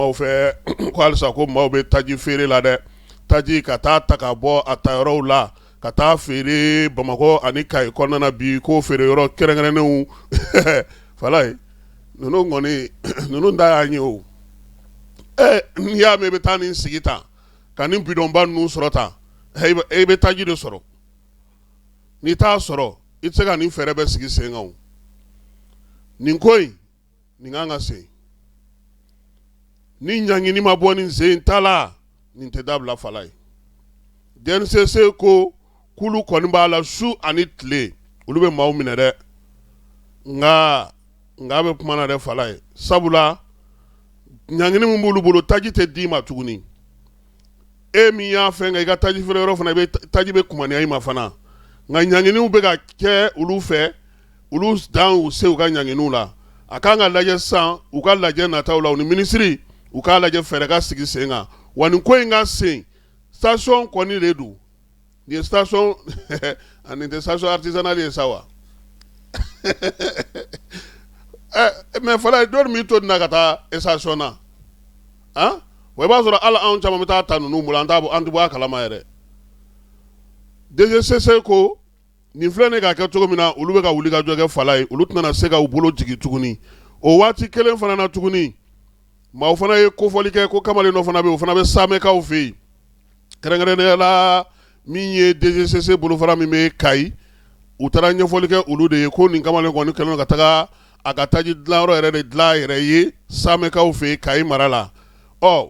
o fe kwal sa ko mo be taji fere la de taji kata takabo atayro la kata fere Bamako ani kai konna bi ko fere yoro kerengene wu falai nunu ngoni nunu nda anyi o ya me be tani sigita kanin bidon ban nu sorota e be taji de soro ni ta soro itse ni fere be sigi senga o ninkoi ninganga se ni nyangi ni maboni nze ntala ni tedabla falai DGCC ko kulu konimba la su anitle ulube mawu minere nga be kumana de falai sabula nyangi ni mbulu bulu taji te dima tuguni mi ya fenga iga taji fere ro fana be taji be kumani ay mafana nga nyangi ni ubega ke ulu fe ulu down u se uga nyangi nula akanga laje san uka laje na tawla uni ministry uka laje fere ga sigi senga wani ko inga sen station koni redu the station and the station artisanal is sawa me fala dormi to nakata station na we ba so ala an chama meta tanu no mulanda bo andu ba kala mayere DGCC ko ni flene ga ka to mina ulube ga wuliga joge falai ulutna na sega ubolo jigi tuguni o wati kelen fana na tuguni ma fana ye ko folike ko kamale no fana be same ka o fi kerengere la minye DGCC bulu fara mi me kai utara nye folike ulude ko ni kamale ko ni kelen ga taga agataji dlaro ere dla ere ye same ka o fi kai marala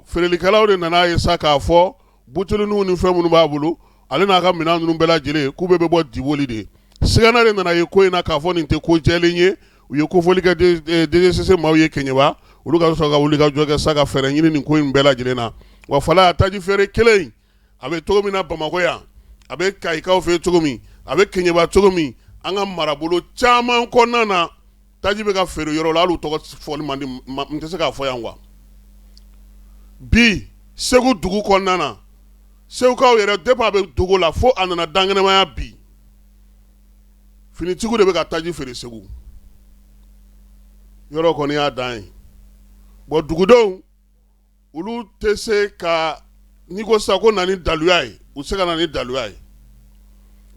fereli kala o de nana ye saka fo butulu nu ni femu nu babulu ale na ka mina nu bela jile ku bebe bo diwoli de sigana de nana ye ko ina ka fo ni te ko jelenye uye ko folike DGCC ma ye kenyeba uluga so ga uliga joge saka fere nyini ni ko in bela jile na wa fala taji fere kele abe togomi na Bamako ya abe kai ka o fe togomi abe kenyeba togomi anga marabolo chama konna na taji be ka fere yoro la lu to fo ni mandi mtese ka fo yangwa bi segu dugu konna na segu ka o yere depa be dugu la fo anana dangene ma ya bi fini tigu de be ka taji fere segu yoro koni ya dan bo dugu don ulu tese ka niko sako nani daluyai useka nani daluyai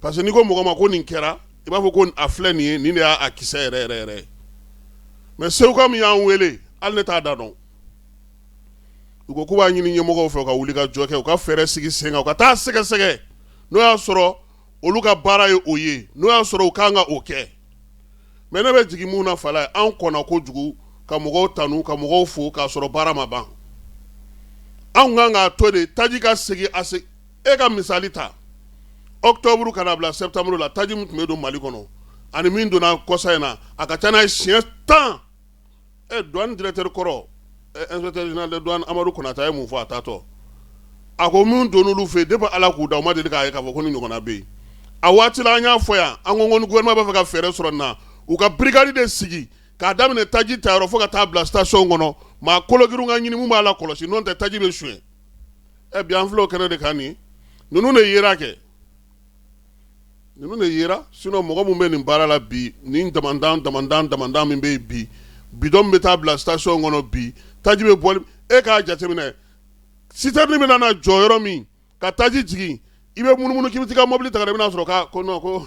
parce que niko mogoma ko ninkera iba fo ko afle ni ne a kise re mais se ko mi ya wele al ne ta dadon ugo ko ba nyini nyemogo fo ka wuli ka joke ka fere sigi senga ka ta sege no ya soro oluka bara ye oye no ya soro ka nga oke mais ne be jigi muna fala an kona ko jugu ka mogo tanu ka mogo fo ka soro bara maban an nga to de taji ka sigi ase e ka misalita octobre kana bla septembre la taji mutme do mali kono ani min do na kosaina aka tana chien temps douane directeur koro inspecteur général de douane Amadou Konata mu fo atato ako mun do no lu fe de ba ala ku da ma de ka ka fo ko ni ngona be awati la nya fo ya an ngon gouvernement ba fa ka fere soro na u ka brigade de sigi ka damne taji taro fo ka ta bla station ngono ma kologiru nga nyini mu ma la kolosi non te taji be chue bien flo kana de kani nunu ne yira ke nunu ne yira sino mogo mu meni bara la bi ni demandant mi be bi bidon beta bla station ngono bi taji be bol e ka jatemine citerne mi na joyoro mi ka taji jigi ibe munu kibitika mobile tagare na soro ka ko no ko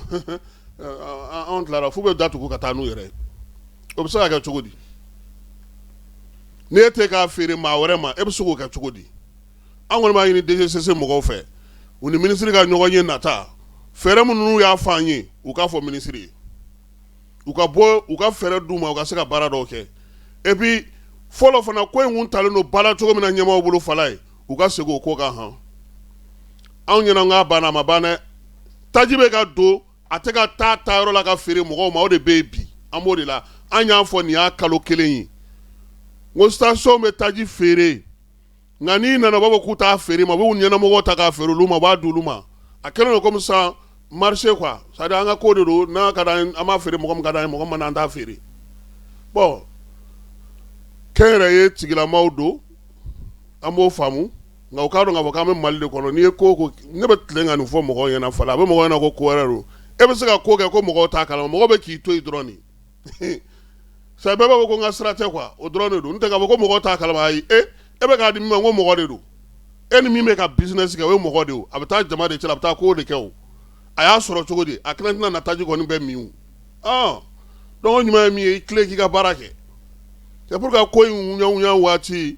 on la fu be datu ko katanu yere obsa ga chogodi ne te ka fere ma wore ma e busugo ka chogodi angol ma yini DGCC mogo fe uni ministry ga nyogo nye nata fere munu ya fanye u ka fo ministry u ka fere duma u ka se ka bara do ke e bi folo fana ko en talo no bala chogo mina nyama bulu falai u ka sego ko ka han an nyana nga bana ma bana tajibe ka do ateka ta tayro la ka fere mogo ma o de baby amodi la anya fo ni akalo kelen ngo station me taji fere ngani na babo kuta fere ma bo nyana mogo ta ka fere luma ba duluma akelo comme ça marché quoi ça da nga ko do na kada ama fere mogo kada mogo ma na fere bon kere ye tigila mawdo amo famu nga o kado nga boka me malde kono ni ko ne be tlenga nu fo mogo yana fala be mogo yana ko korero e be se ka ko ga ko mogo ta kala mogo be ki to idroni sa beba ko nga strate kwa o drone do nte ka ko mogo ta kala mai e be ka di mi ngo mo de do eni mi me ka business ka we mo de o abata jama de chela abata ko de ke o aya soro chogo de akran na taji ko ni be mi o donc nyuma mi clé ki ka barake c'est pour ka ko unya wati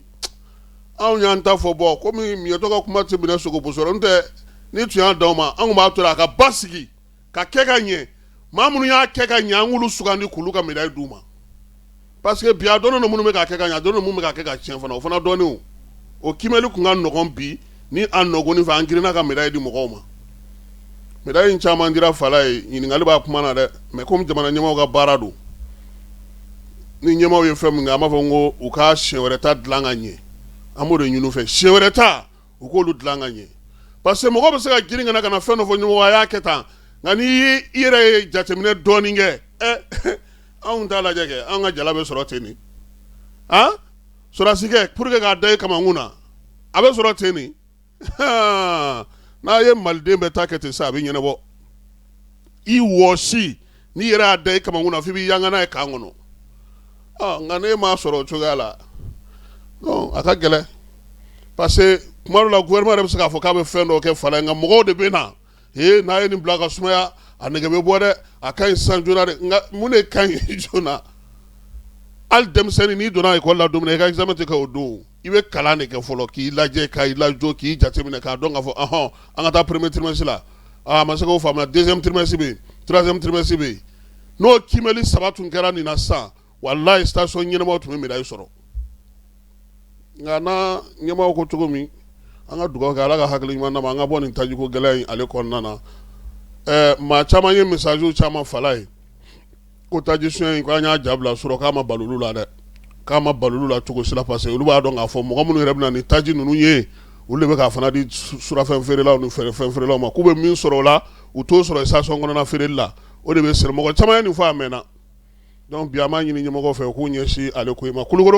an nya nta fo bo ko mi to ka kuma te bina soko posoro nte ni tu ya doma an ma to ka basigi ka keka nye mamunu ya keka nya ngulu sugandi kulu ka medai duma parce que bia dono no munu me ka keka nya dono mu me ka keka chien fana o fana doni o kimeli kunga nogon bi ni an nogoni fa angirina ka medai di mogoma medai in chama ndira falai yini ngali ba kuma na de me kom jamana nyama ga barado ni nyama we fem nga ma fongo u ka shewreta dlanga nye amore nyunu fe shewreta u ko lu dlanga nye parce que mogo be se ka giringa na kana feno fo nyuma ya keta ngani ire jatemine doninge an ta la jege an ga jala be soroteni sorasike pour que ga dai kama nguna abe soroteni na ye malde be takete sa be nyene bo I woshi ni ira dai kama nguna fi bi yanga na e ka ngono ngane ma soro chugala non aka gele parce que kuma la gouvernement be se ka fo ka be fendo ke fala nga mogo de bena na ye ni blaga sumaya anege be bode akan sanjuna de nga mune kan jona al dem seni ni dona e ko la domine ka examen te ka odo ibe kala ne ke folo ki laje ka ilajo ki jatemine ka donga fo anga ta premier trimestre la ma se ko fa ma deuxième trimestre be troisième trimestre be no kimeli sabatu ngara ni na sa wallahi station nyene ma to me dai soro ngana nyama ko tugomi anga duga ga la ga hakli man na anga boni taji ko galay ale kon nana ma chama ye message o chama falai ko taji sun ko anya jabla soro kama balulu la de kama balulu la tugo sila passé ulu ba don afo mo munu rebna ni taji nunu ye ulu be ka fana di sura fen fere la no fere fen fere la ma ko be min soro la o to soro sa so ngona na fere la o de be ser mo ko chama ni fa amena donc biama nyini nyimo ko fe ko nyeshi ale ko ma kulugoro